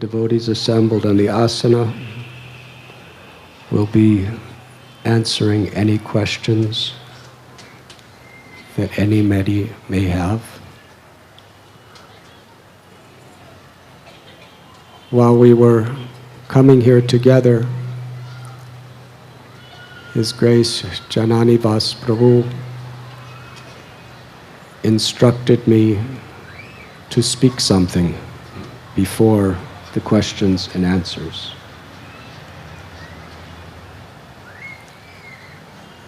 devotees assembled on the asana will be answering any questions that any may have. While we were coming here together, His Grace Jananivas Prabhu instructed me to speak something before the questions and answers.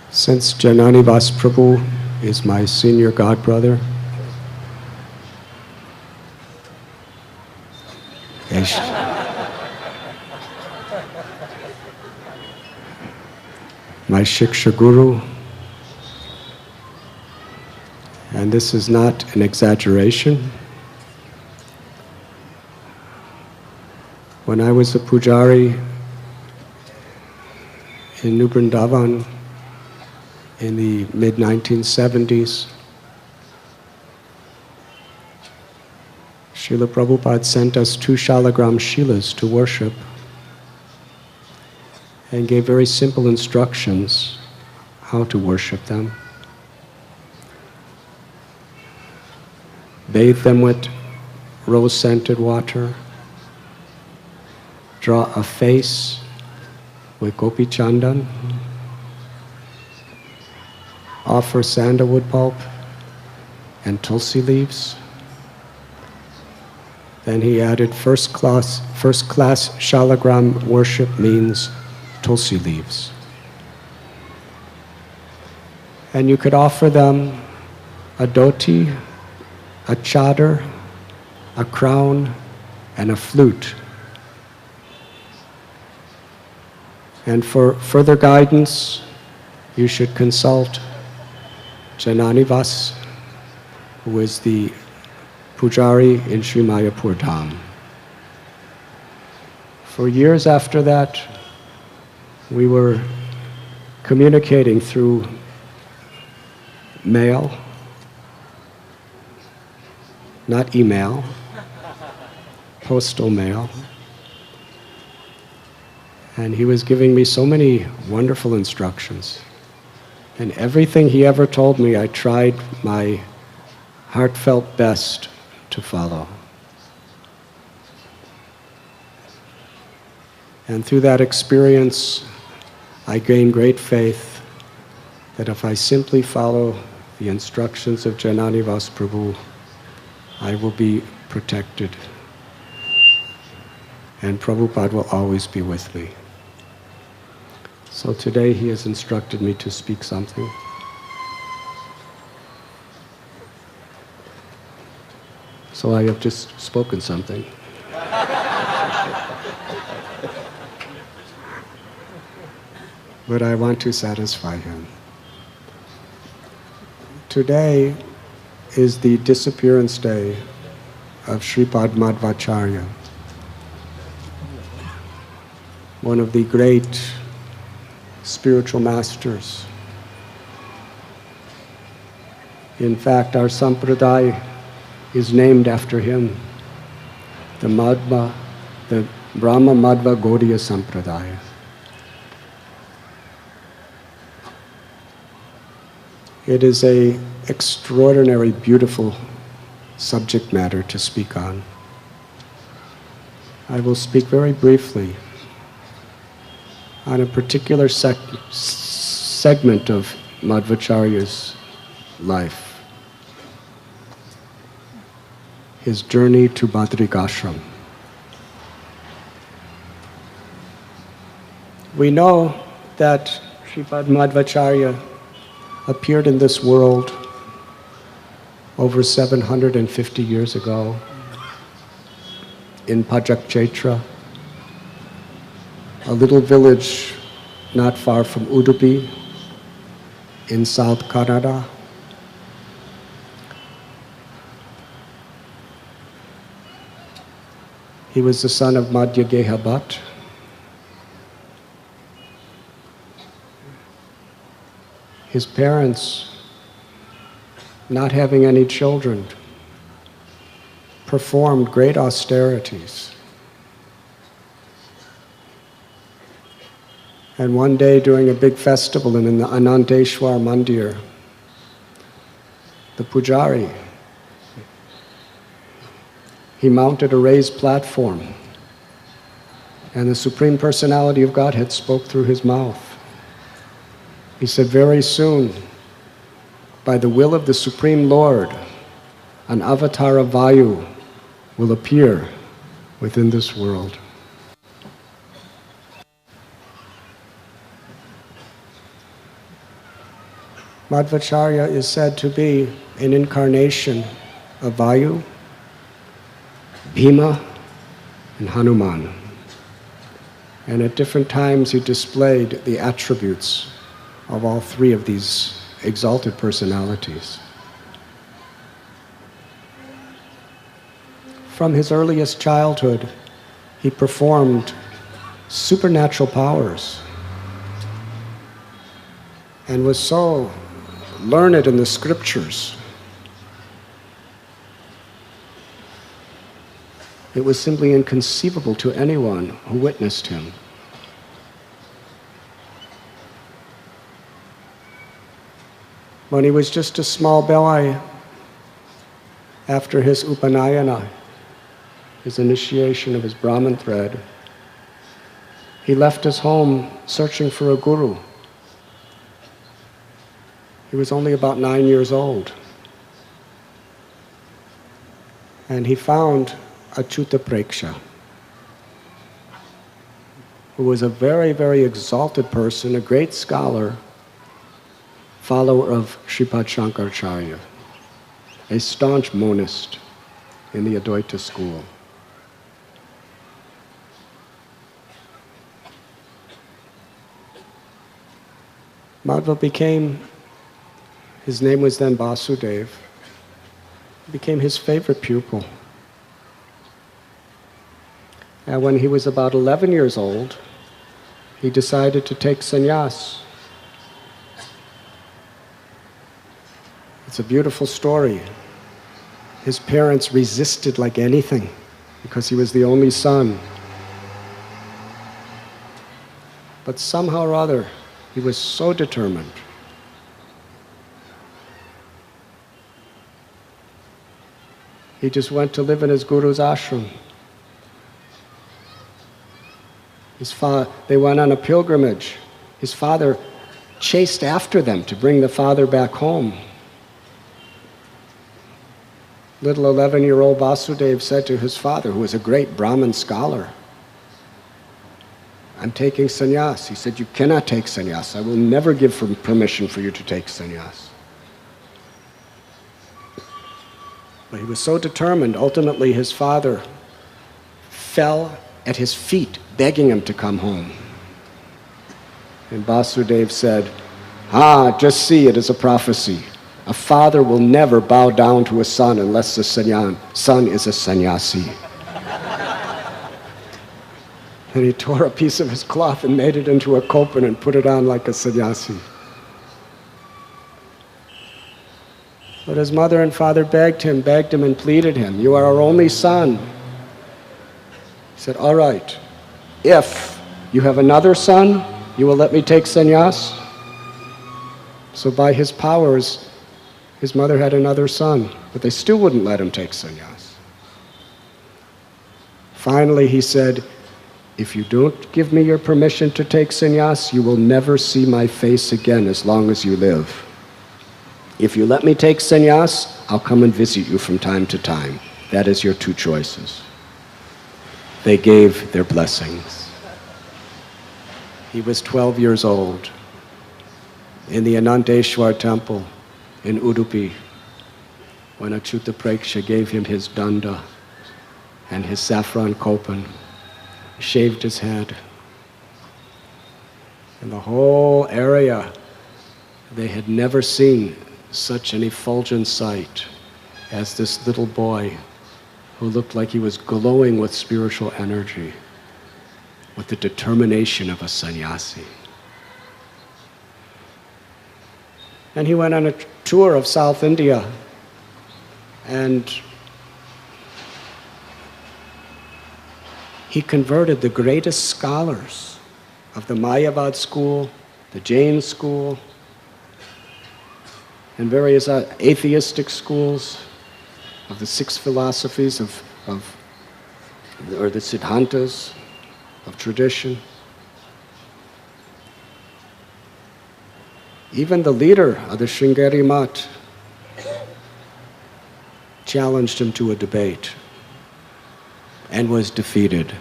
Since Jananivas Prabhu is my senior godbrother, my Shiksha Guru, and this is not an exaggeration. When I was a pujari in New Vrindavan in the mid-1970s, Srila Prabhupada sent us 2 shalagram shilas to worship and gave very simple instructions how to worship them. Bathe them with rose-scented water, draw a face with gopi chandan, offer sandalwood pulp and tulsi leaves. Then he added first class shalagram worship means tulsi leaves. And you could offer them a dhoti, a chadar, a crown, and a flute. And for further guidance, you should consult Jananivas, who is the pujari in Sri Mayapur Dham. For years after that, we were communicating through mail, not email, postal mail. And he was giving me so many wonderful instructions. And everything he ever told me, I tried my heartfelt best to follow. And through that experience, I gained great faith that if I simply follow the instructions of Jananivas Prabhu, I will be protected. And Prabhupada will always be with me. So today he has instructed me to speak something. So I have just spoken something. But I want to satisfy him. Today is the disappearance day of Sripad Madhvacharya, one of the great spiritual masters. In fact, our sampradaya is named after him, the Brahma Madhva Gaudiya Sampradaya. It is an extraordinary, beautiful subject matter to speak on. I will speak very briefly on a particular segment of Madhvacharya's life, his journey to Badrikashram. We know that Sripad Madhvacharya appeared in this world over 750 years ago in Pajakchetra, a little village not far from Udupi in South Kannada. He was the son of Madhya Geha Bhatt. His parents, not having any children, performed great austerities And one day during a big festival in the Anandeshwar Mandir, the pujari, he mounted a raised platform, and the Supreme Personality of Godhead spoke through his mouth. He said, very soon, by the will of the Supreme Lord, an avatar of Vayu will appear within this world. Madhvacharya is said to be an incarnation of Vayu, Bhima, and Hanuman. And at different times he displayed the attributes of all three of these exalted personalities. From his earliest childhood, he performed supernatural powers and was so learned in the scriptures. It was simply inconceivable to anyone who witnessed him. When he was just a small boy, after his upanayana, his initiation of his Brahman thread, he left his home searching for a guru. He was only about 9 years old. And he found Achyuta Preksha, who was a very, very exalted person, a great scholar, follower of Sripad Shankaracharya, a staunch monist in the Advaita school. Madhva became, his name was then Vasudev, became his favorite pupil. And when he was about 11 years old, he decided to take sannyas. It's a beautiful story. His parents resisted like anything because he was the only son. But somehow or other, he was so determined. He just went to live in his guru's ashram. They went on a pilgrimage. His father chased after them to bring the father back home. Little 11-year-old Vasudev said to his father, who was a great Brahmin scholar, I'm taking sannyas. He said, you cannot take sannyas. I will never give permission for you to take sannyas. But he was so determined, ultimately his father fell at his feet, begging him to come home. And Vasudev said, just see, it is a prophecy. A father will never bow down to a son unless the son is a sannyasi. And he tore a piece of his cloth and made it into a kopan and put it on like a sannyasi. But his mother and father begged him and pleaded him, you are our only son. He said, all right, if you have another son, you will let me take sannyas? So by his powers, his mother had another son, but they still wouldn't let him take sannyas. Finally, he said, if you don't give me your permission to take sannyas, you will never see my face again as long as you live. If you let me take sannyas, I'll come and visit you from time to time. That is your two choices. They gave their blessings. He was 12 years old in the Anandeshwar temple in Udupi when Achyuta Preksha gave him his danda and his saffron kopan, shaved his head. And the whole area, they had never seen such an effulgent sight as this little boy who looked like he was glowing with spiritual energy, with the determination of a sannyasi. And he went on a tour of South India, and he converted the greatest scholars of the Mayavad school, the Jain school, and various atheistic schools of the six philosophies or the Siddhantas of tradition. Even the leader of the Sringeri Math challenged him to a debate and was defeated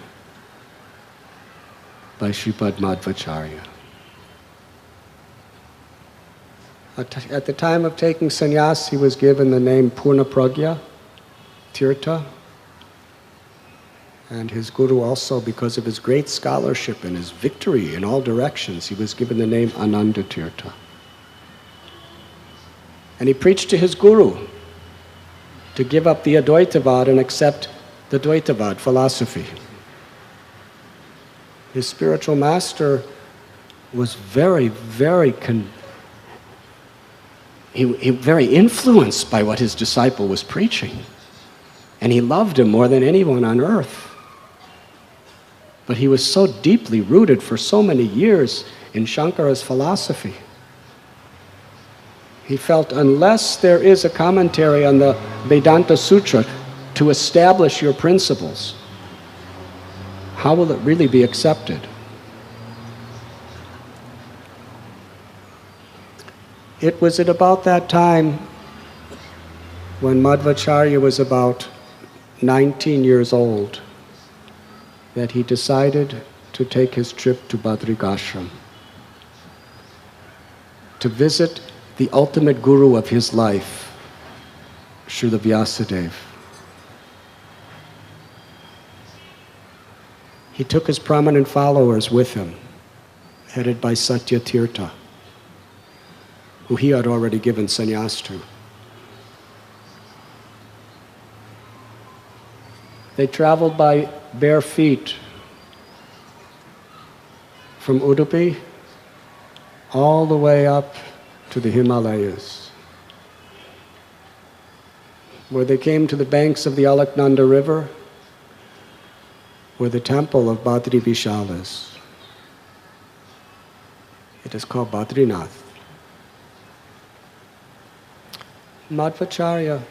by Sripad Madhvacharya. At the time of taking sannyas, he was given the name Purna Pragya Tirtha, and his guru also, because of his great scholarship and his victory in all directions, he was given the name Ananda Tirtha. And he preached to his guru to give up the Advaitavad and accept the Dvaitavad philosophy. His spiritual master was very influenced by what his disciple was preaching. And he loved him more than anyone on earth. But he was so deeply rooted for so many years in Shankara's philosophy. He felt unless there is a commentary on the Vedanta Sutra to establish your principles, how will it really be accepted? It was at about that time when Madhvacharya was about 19 years old that he decided to take his trip to Badrikashram to visit the ultimate guru of his life, Srila Vyasadeva. He took his prominent followers with him, headed by Satya Tirtha, who he had already given sannyas to. They traveled by bare feet from Udupi all the way up to the Himalayas, where they came to the banks of the Alaknanda River, where the temple of Badri Vishal is. It is called Badrinath. Madhvacharya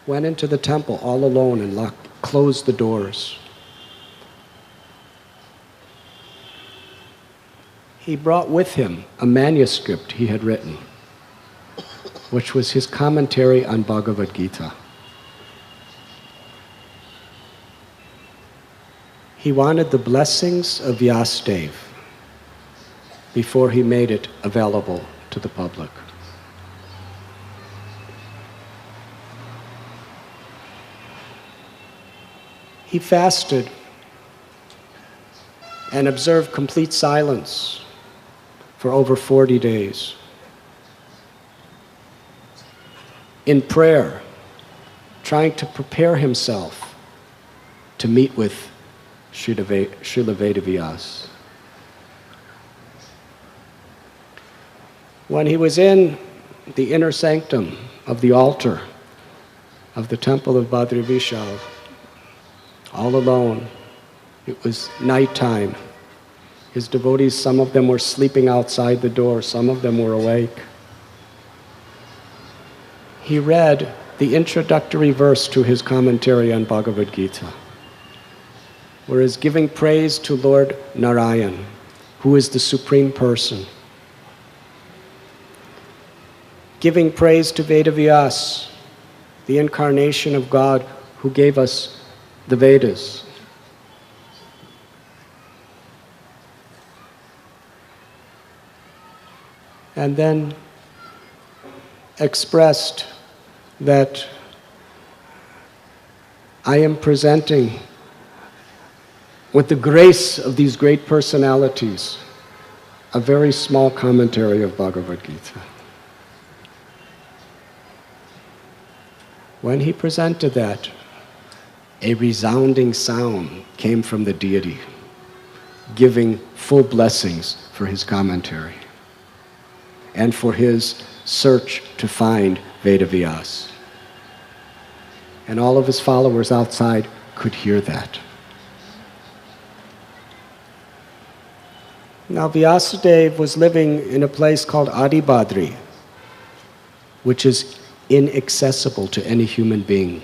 went into the temple all alone and closed the doors. He brought with him a manuscript he had written, which was his commentary on Bhagavad Gita. He wanted the blessings of Vyasadeva before he made it available to the public. He fasted and observed complete silence for over 40 days. In prayer, trying to prepare himself to meet with Srila Vedavyas. When he was in the inner sanctum of the altar of the temple of Badri Vishal, all alone, it was nighttime. His devotees, some of them were sleeping outside the door, some of them were awake. He read the introductory verse to his commentary on Bhagavad Gita, where he's giving praise to Lord Narayan, who is the Supreme Person, giving praise to Vedavyas, the incarnation of God who gave us the Vedas. And then expressed that I am presenting, with the grace of these great personalities, a very small commentary of Bhagavad Gita. When he presented that, a resounding sound came from the deity, giving full blessings for his commentary and for his search to find Vedavyas. And all of his followers outside could hear that. Now Vyasadeva was living in a place called Adibadri, which is inaccessible to any human being.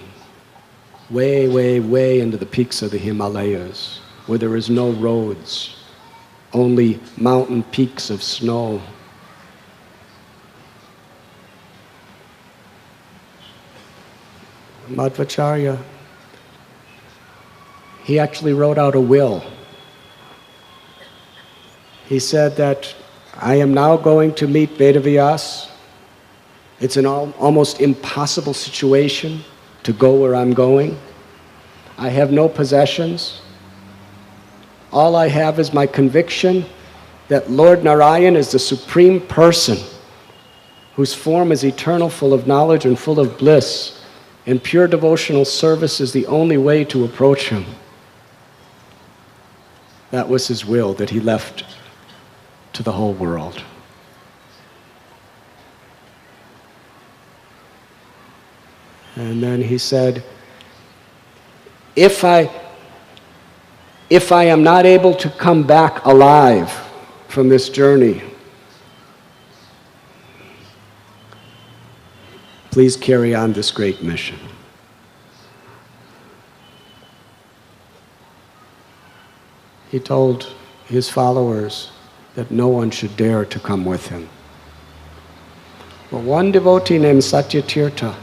Way, way, way into the peaks of the Himalayas, where there is no roads, only mountain peaks of snow. Madhvacharya, he actually wrote out a will. He said that I am now going to meet Vedavyas. It's an almost impossible situation to go where I'm going. I have no possessions. All I have is my conviction that Lord Narayan is the Supreme Person, whose form is eternal, full of knowledge and full of bliss, and pure devotional service is the only way to approach Him. That was his will that he left to the whole world. And then he said, if I am not able to come back alive from this journey, please carry on this great mission. He told his followers that no one should dare to come with him. But one devotee named Satyatirtha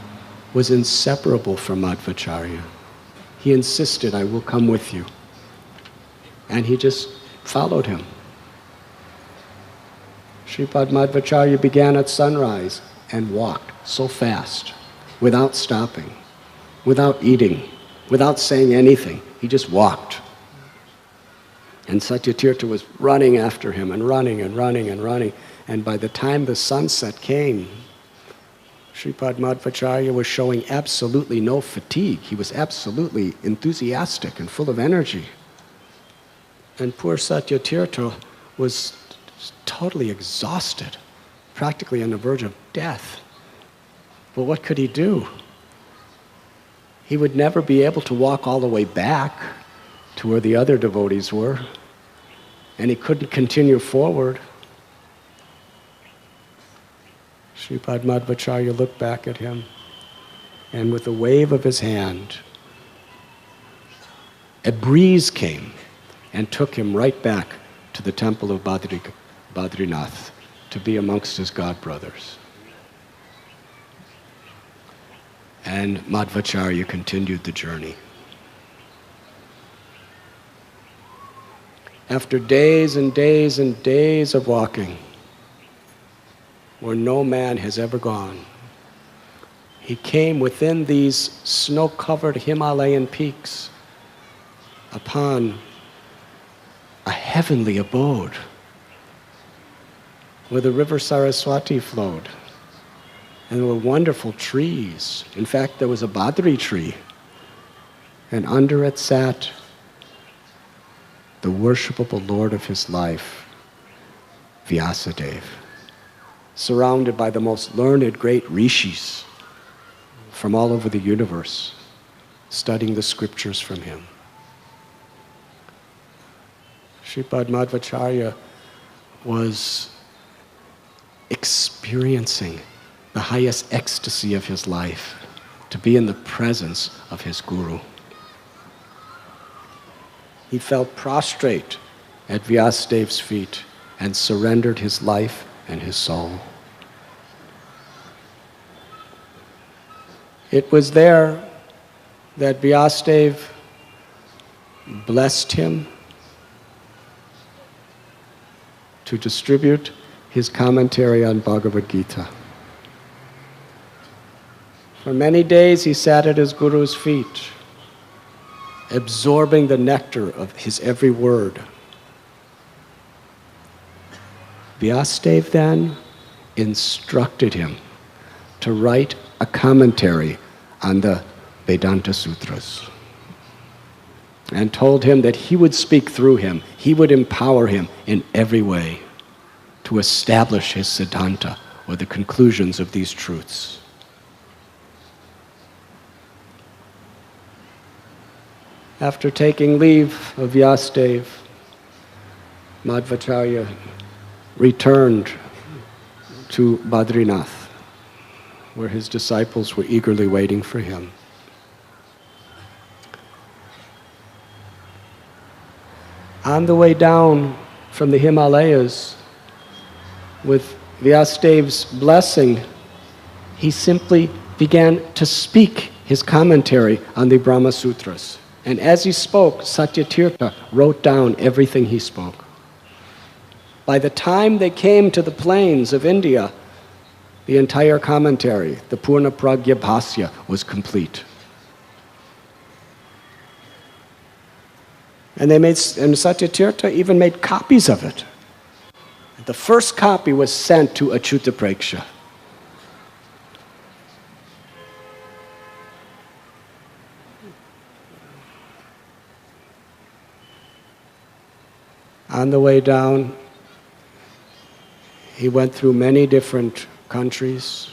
was inseparable from Madhvacharya. He insisted, I will come with you. And he just followed him. Sripad Madhvacharya began at sunrise and walked so fast, without stopping, without eating, without saying anything. He just walked. And Satyatirtha was running after him and running and running and running. And by the time the sunset came, Sripad Madhvacharya was showing absolutely no fatigue. He was absolutely enthusiastic and full of energy. And poor Satyatirtha was totally exhausted, practically on the verge of death. But what could he do? He would never be able to walk all the way back to where the other devotees were, and he couldn't continue forward. Sripad Madhvacharya looked back at him, and with a wave of his hand, a breeze came and took him right back to the temple of Badrinath to be amongst his god brothers. And Madhvacharya continued the journey. After days and days and days of walking, where no man has ever gone, he came within these snow-covered Himalayan peaks upon a heavenly abode where the river Saraswati flowed, and there were wonderful trees. In fact, there was a Badri tree, and under it sat the worshipable Lord of his life, Vyasadeva, surrounded by the most learned great rishis from all over the universe, studying the scriptures from him. Sripad Madhvacharya was experiencing the highest ecstasy of his life, to be in the presence of his guru. He fell prostrate at Vyasadeva's feet and surrendered his life and his soul. It was there that Vyasadeva blessed him to distribute his commentary on Bhagavad Gita. For many days he sat at his guru's feet, absorbing the nectar of his every word. Vyasadeva then instructed him to write a commentary on the Vedanta Sutras, and told him that he would speak through him, he would empower him in every way to establish his Siddhanta, or the conclusions of these truths. After taking leave of Vyasadeva, Madhvacharya returned to Badrinath, where his disciples were eagerly waiting for him. On the way down from the Himalayas, with Vyasadev's blessing, he simply began to speak his commentary on the Brahma Sutras. And as he spoke, Satyatirtha wrote down everything he spoke. By the time they came to the plains of India, the entire commentary, the Purna Pragya Bhasya, was complete. And Satyatirtha even made copies of it. The first copy was sent to Achyuta Preksha. On the way down, he went through many different countries,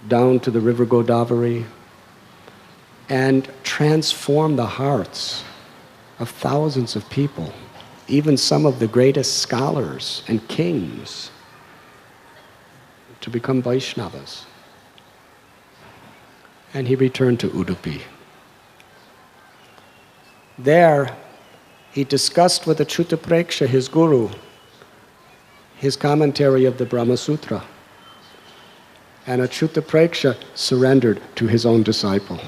down to the river Godavari, and transformed the hearts of thousands of people, even some of the greatest scholars and kings, to become Vaishnavas. And he returned to Udupi. There, he discussed with Achyuta Preksha, his guru, his commentary of the Brahma Sutra. And Achyuta Preksha surrendered to his own disciple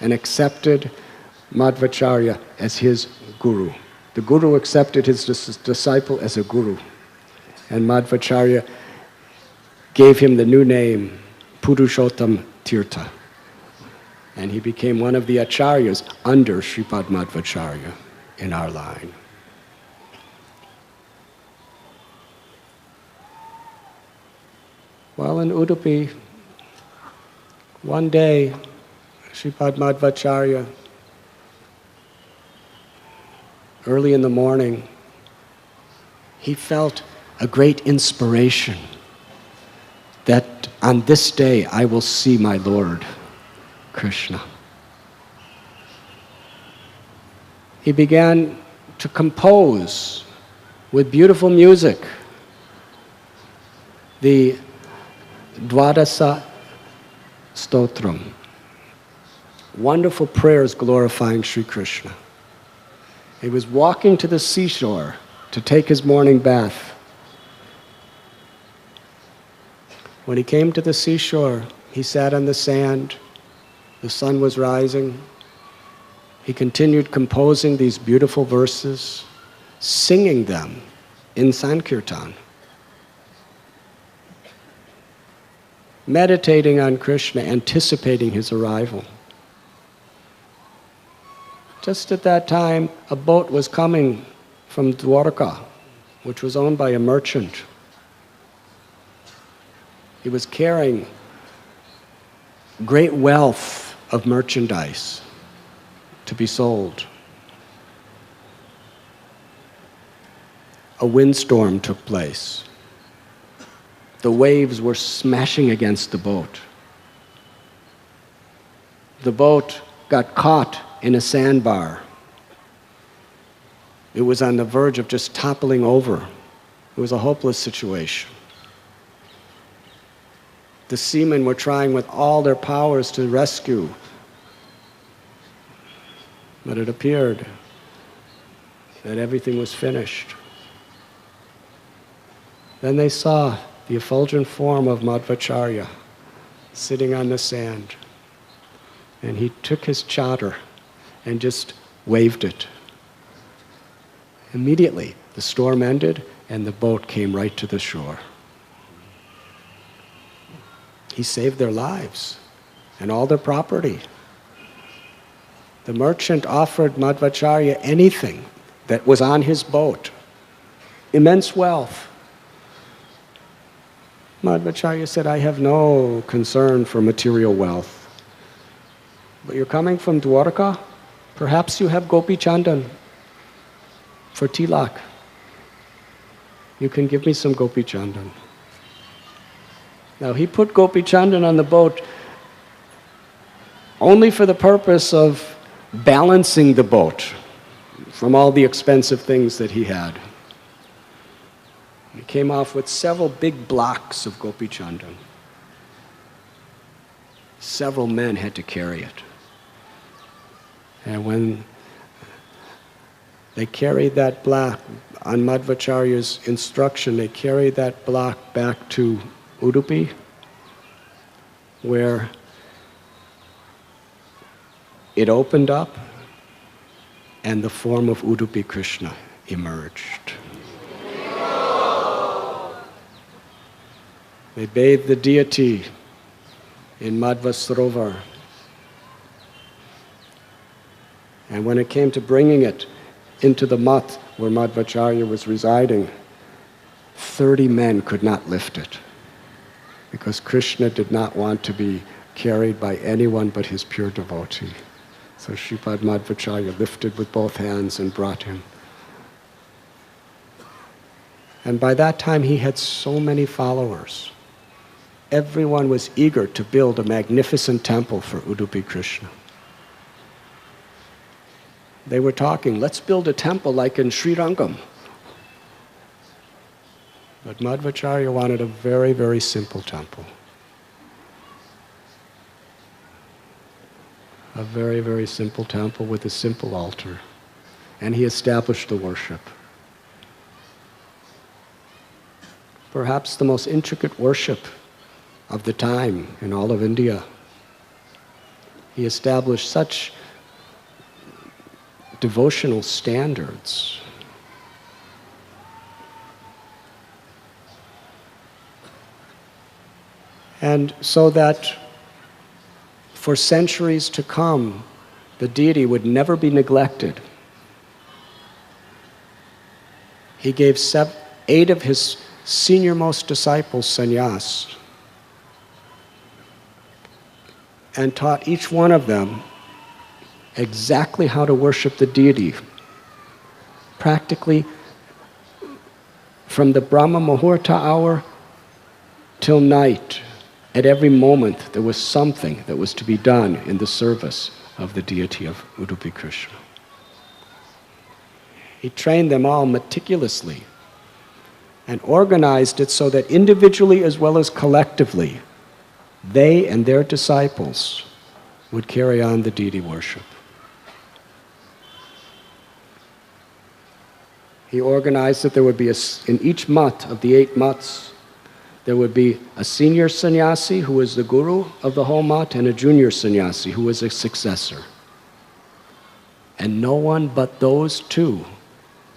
and accepted Madhvacharya as his guru. The guru accepted his disciple as a guru. And Madhvacharya gave him the new name, Purushottam Tirtha. And he became one of the acharyas under Sripad Madhvacharya in our line. While in Udupi, one day, Sripad Madhvacharya, early in the morning, he felt a great inspiration that on this day I will see my Lord Krishna. He began to compose with beautiful music the Dvadasa Stotram, wonderful prayers glorifying Sri Krishna. He was walking to the seashore to take his morning bath. When he came to the seashore, he sat on the sand. The sun was rising. He continued composing these beautiful verses, singing them in Sankirtan, meditating on Krishna, anticipating his arrival. Just at that time, a boat was coming from Dwarka, which was owned by a merchant. He was carrying great wealth of merchandise to be sold. A windstorm took place. The waves were smashing against the boat. The boat got caught in a sandbar. It was on the verge of just toppling over. It was a hopeless situation. The seamen were trying with all their powers to rescue, but it appeared that everything was finished. Then they saw the effulgent form of Madhvacharya sitting on the sand, and he took his chadar and just waved it. Immediately, the storm ended and the boat came right to the shore. He saved their lives and all their property. The merchant offered Madhvacharya anything that was on his boat, immense wealth. Madhvacharya said, I have no concern for material wealth. But you're coming from Dwarka? Perhaps you have Gopi Chandan for tilak. You can give me some Gopi Chandan. Now he put Gopi Chandan on the boat only for the purpose of balancing the boat from all the expensive things that he had. He came off with several big blocks of gopi chandan. Several men had to carry it. And when they carried that block, on Madhvacharya's instruction, they carried that block back to Udupi, where it opened up and the form of Udupi Krishna emerged. They bathed the deity in Madhvasarovar. And when it came to bringing it into the mat where Madhvacharya was residing, 30 men could not lift it, because Krishna did not want to be carried by anyone but his pure devotee. So Sripad Madhvacharya lifted with both hands and brought him. And by that time he had so many followers. Everyone was eager to build a magnificent temple for Udupi Krishna. They were talking, let's build a temple like in Sri Rangam. But Madhvacharya wanted a very, very simple temple. A very, very simple temple with a simple altar. And he established the worship. Perhaps the most intricate worship of the time in all of India. He established such devotional standards. And so that for centuries to come, the deity would never be neglected. He gave 8 of his senior-most disciples sannyas and taught each one of them exactly how to worship the deity. Practically from the Brahma Muhurta hour till night, at every moment there was something that was to be done in the service of the deity of Udupi Krishna. He trained them all meticulously and organized it so that individually as well as collectively, they and their disciples would carry on the deity worship. He organized that there would be, in each mat of the 8 mats, there would be a senior sannyasi who was the guru of the whole mat and a junior sannyasi who was a successor. And no one but those 2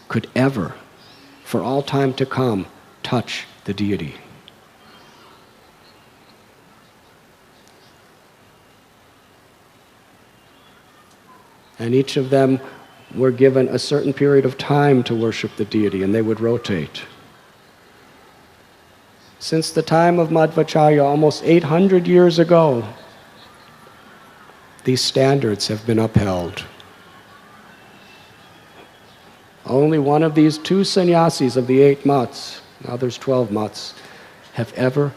could ever, for all time to come, touch the deity. And each of them were given a certain period of time to worship the deity, and they would rotate. Since the time of Madhvacharya, almost 800 years ago, these standards have been upheld. Only one of these 2 sannyasis of the 8 mats, now there's 12 mats, have ever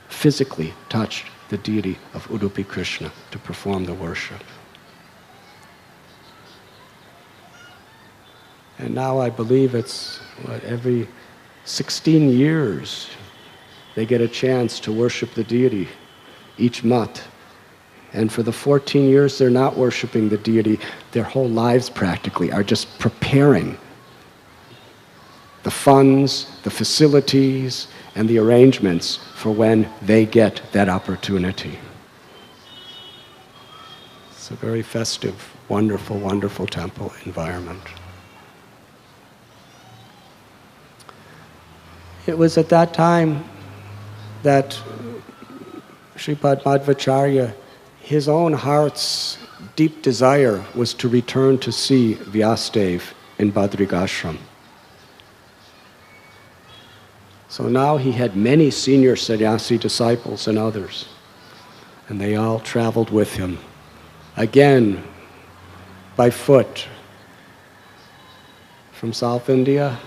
physically touched the deity of Udupi Krishna to perform the worship. And now I believe it's, every 16 years they get a chance to worship the deity, each mat. And for the 14 years they're not worshiping the deity, their whole lives practically are just preparing the funds, the facilities, and the arrangements for when they get that opportunity. It's a very festive, wonderful, wonderful temple environment. It was at that time that Sripad Madhvacharya, his own heart's deep desire was to return to see Vyasadeva in Badrikashram. So now he had many senior sannyasi disciples and others, and they all traveled with him, again by foot, from South India,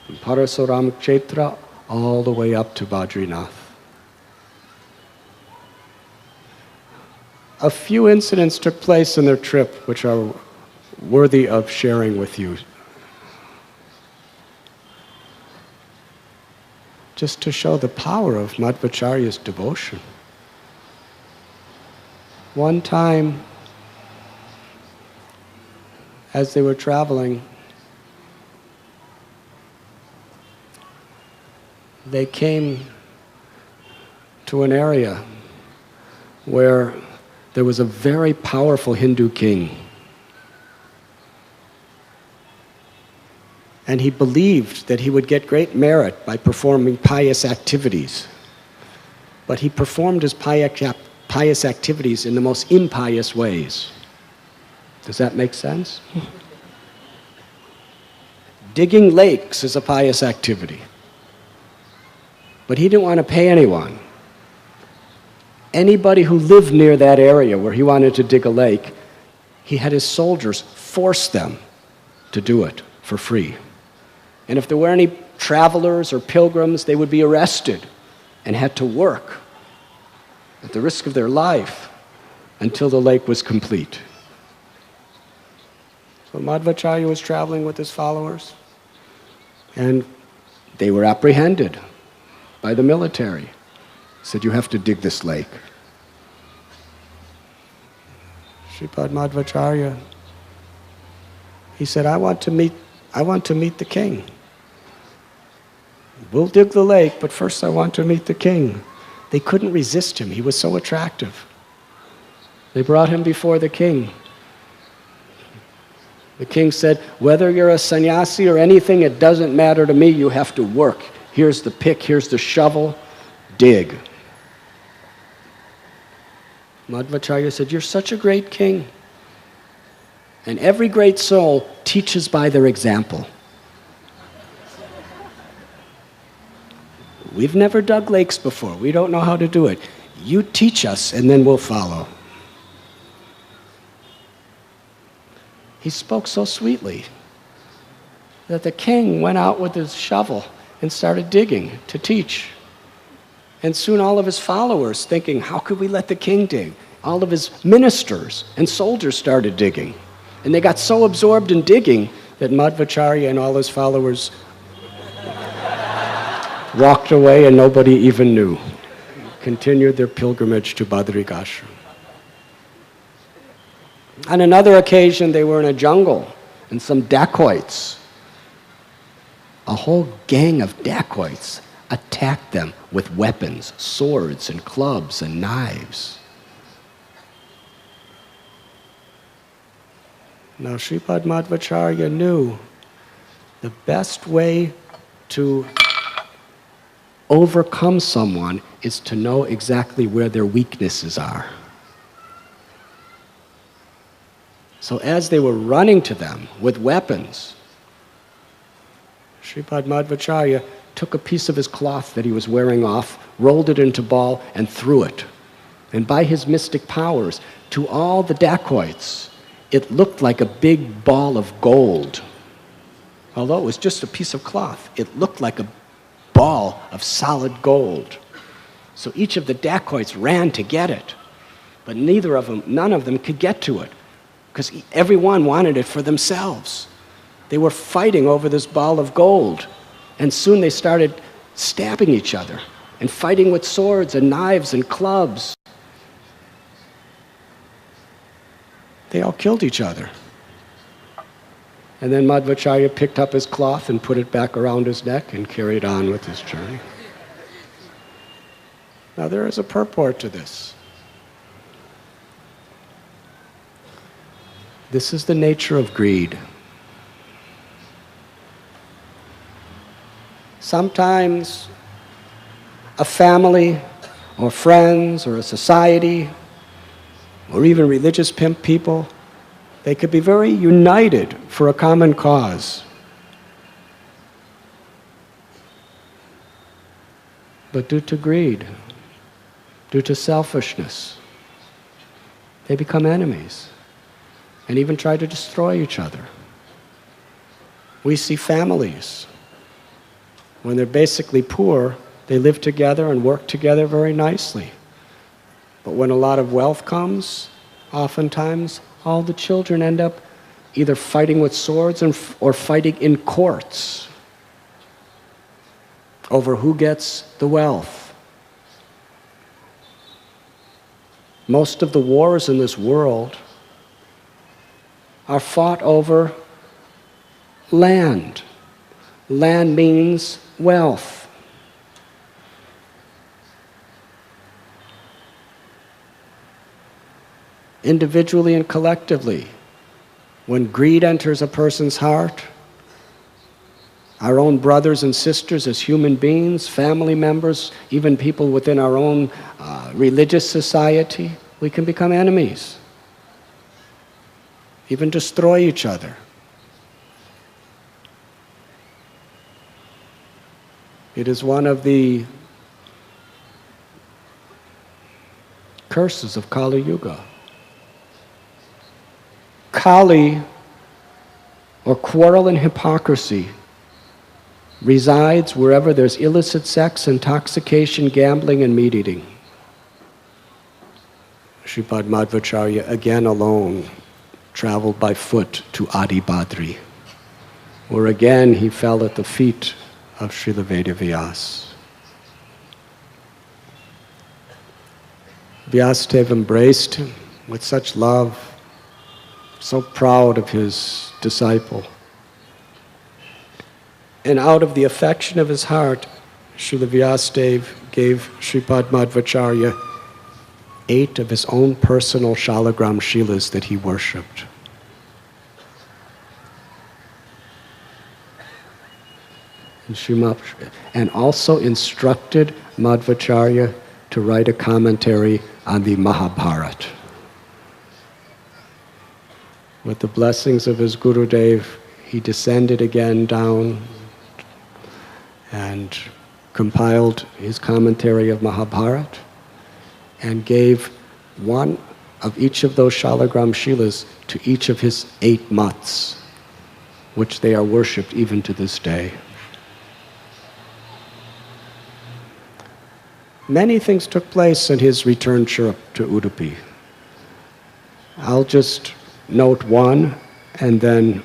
Parasuram Kshetra, all the way up to Badrinath. A few incidents took place in their trip which are worthy of sharing with you. Just to show the power of Madhvacharya's devotion. One time, as they were traveling, they came to an area where there was a very powerful Hindu king. And he believed that he would get great merit by performing pious activities. But he performed his pious activities in the most impious ways. Does that make sense? Digging lakes is a pious activity. But he didn't want to pay anyone. Anybody who lived near that area where he wanted to dig a lake, he had his soldiers force them to do it for free. And if there were any travelers or pilgrims, they would be arrested and had to work at the risk of their life until the lake was complete. So Madhvacharya was traveling with his followers, and they were apprehended by the military. Said, "You have to dig this lake." Sripad Madhvacharya, he said, I want to meet the king. We'll dig the lake, but first I want to meet the king. They couldn't resist him. He was so attractive. They brought him before the king. The king said, "Whether you're a sannyasi or anything, it doesn't matter to me. You have to work. Here's the pick, here's the shovel, dig." Madhvacharya said, "You're such a great king. And every great soul teaches by their example. We've never dug lakes before. We don't know how to do it. You teach us, and then we'll follow." He spoke so sweetly that the king went out with his shovel and started digging to teach. And soon all of his followers, thinking, how could we let the king dig? All of his ministers and soldiers started digging. And they got so absorbed in digging that Madhvacharya and all his followers walked away and nobody even knew. Continued their pilgrimage to Badrikashram. On another occasion, they were in a jungle, and some dacoits, a whole gang of dacoits, attacked them with weapons, swords and clubs and knives. Now, Sripad Madhvacharya knew the best way to overcome someone is to know exactly where their weaknesses are. So as they were running to them with weapons, Sripad Madhvacharya took a piece of his cloth that he was wearing off, rolled it into a ball, and threw it. And by his mystic powers, to all the dacoits, it looked like a big ball of gold. Although it was just a piece of cloth, it looked like a ball of solid gold. So each of the dacoits ran to get it, but none of them could get to it, because everyone wanted it for themselves. They were fighting over this ball of gold, and soon they started stabbing each other and fighting with swords and knives and clubs. They all killed each other. And then Madhvacharya picked up his cloth and put it back around his neck and carried on with his journey. Now there is a purport to this. This is the nature of greed. Sometimes a family or friends or a society or even religious people, they could be very united for a common cause. But due to greed, due to selfishness, they become enemies and even try to destroy each other. We see families, when they're basically poor, they live together and work together very nicely. But when a lot of wealth comes, oftentimes all the children end up either fighting with swords or fighting in courts over who gets the wealth. Most of the wars in this world are fought over land. Land means wealth. Individually and collectively, when greed enters a person's heart, our own brothers and sisters as human beings, family members, even people within our own religious society, we can become enemies, even destroy each other. It is one of the curses of Kali Yuga. Kali, or quarrel and hypocrisy, resides wherever there's illicit sex, intoxication, gambling, and meat eating. Sripad Madhvacharya, again alone, traveled by foot to Adi Badri, where again he fell at the feet of Srila Vedavyas. Vyasadeva embraced him with such love, so proud of his disciple. And out of the affection of his heart, Srila Vyasadeva gave Sripad Madhvacharya 8 of his own personal Shalagram Shilas that he worshipped. And also instructed Madhvacharya to write a commentary on the Mahabharata. With the blessings of his Gurudev, he descended again down and compiled his commentary of Mahabharata and gave one of each of those Shalagram Shilas to each of his 8 mats, which they are worshipped even to this day. Many things took place in his return trip to Udupi. I'll just note one, and then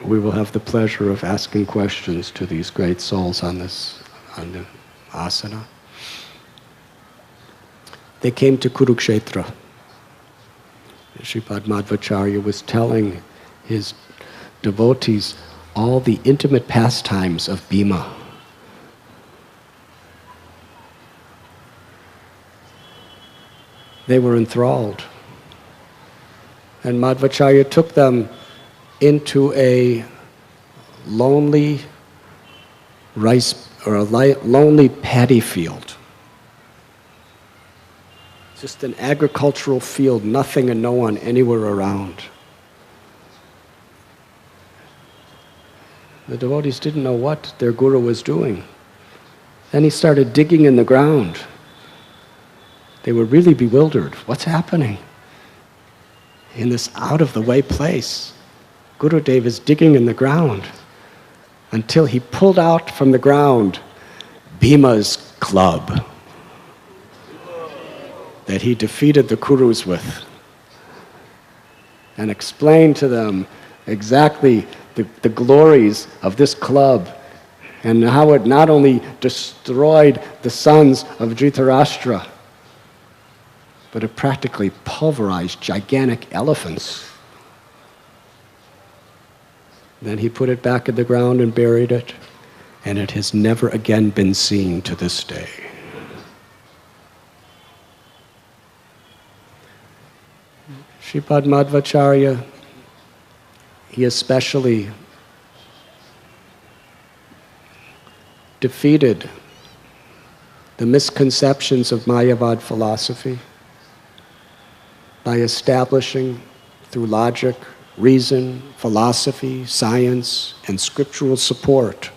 we will have the pleasure of asking questions to these great souls on the asana. They came to Kurukshetra. Sripad Madhvacharya was telling his devotees all the intimate pastimes of Bhima. They were enthralled. And Madhvacharya took them into a lonely lonely paddy field. Just an agricultural field, nothing and no one anywhere around. The devotees didn't know what their guru was doing. Then he started digging in the ground. They were really bewildered. What's happening? In this out-of-the-way place, Gurudev is digging in the ground until he pulled out from the ground Bhima's club that he defeated the Kurus with, and explained to them exactly the glories of this club and how it not only destroyed the sons of Dhritarashtra, but it practically pulverized gigantic elephants. Then he put it back in the ground and buried it, and it has never again been seen to this day. Sripad Madhvacharya, he especially defeated the misconceptions of Mayavad philosophy by establishing, through logic, reason, philosophy, science, and scriptural support,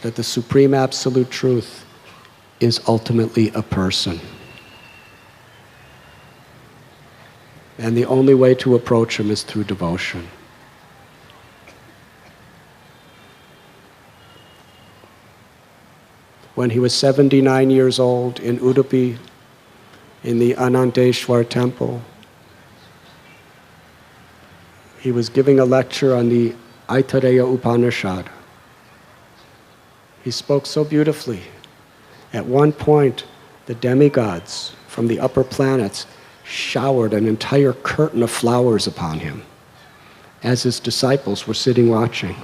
that the Supreme Absolute Truth is ultimately a person. And the only way to approach him is through devotion. When he was 79 years old in Udupi, in the Ananteshwar temple, He was giving a lecture on the Aitareya Upanishad. He spoke so beautifully. At one point, the demigods from the upper planets showered an entire curtain of flowers upon him as his disciples were sitting watching.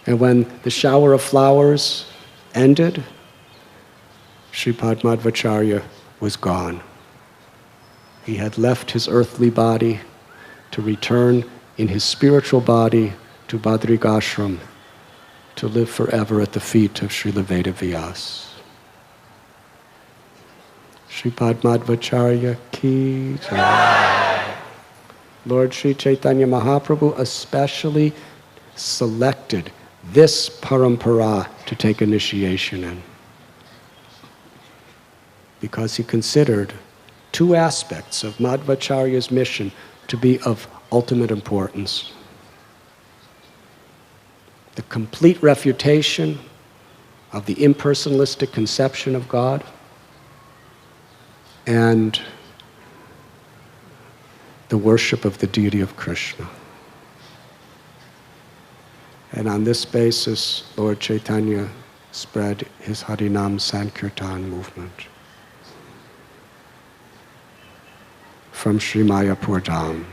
And when the shower of flowers ended, Sripad Madhvacharya was gone. He had left his earthly body to return in his spiritual body to Badrikashram to live forever at the feet of Srila Vedavyas. Sripad Madhvacharya ki jai. Lord Sri Chaitanya Mahaprabhu especially selected this parampara to take initiation in, because he considered two aspects of Madhvacharya's mission to be of ultimate importance: the complete refutation of the impersonalistic conception of God, and the worship of the deity of Krishna. And on this basis, Lord Chaitanya spread his Harinam Sankirtan movement from Sri Mayapur Dham.